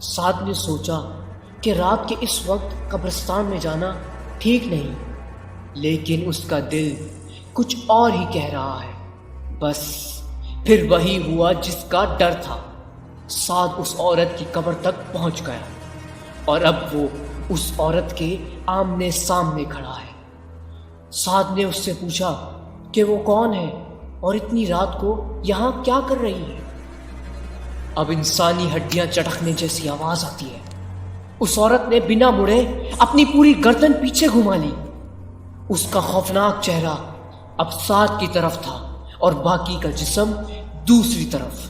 साद ने सोचा कि रात के इस वक्त कब्रिस्तान में जाना ठीक नहीं, लेकिन उसका दिल कुछ और ही कह रहा है। बस फिर वही हुआ जिसका डर था। साद उस औरत की कब्र तक पहुंच गया और अब वो उस औरत के आमने सामने खड़ा है। साद ने उससे पूछा कि वो कौन है और इतनी रात को यहाँ क्या कर रही है। अब इंसानी हड्डियां चटकने जैसी आवाज आती है। उस औरत ने बिना मुड़े अपनी पूरी गर्दन पीछे घुमा ली। उसका खौफनाक चेहरा अब साद की तरफ था और बाकी का जिस्म दूसरी तरफ।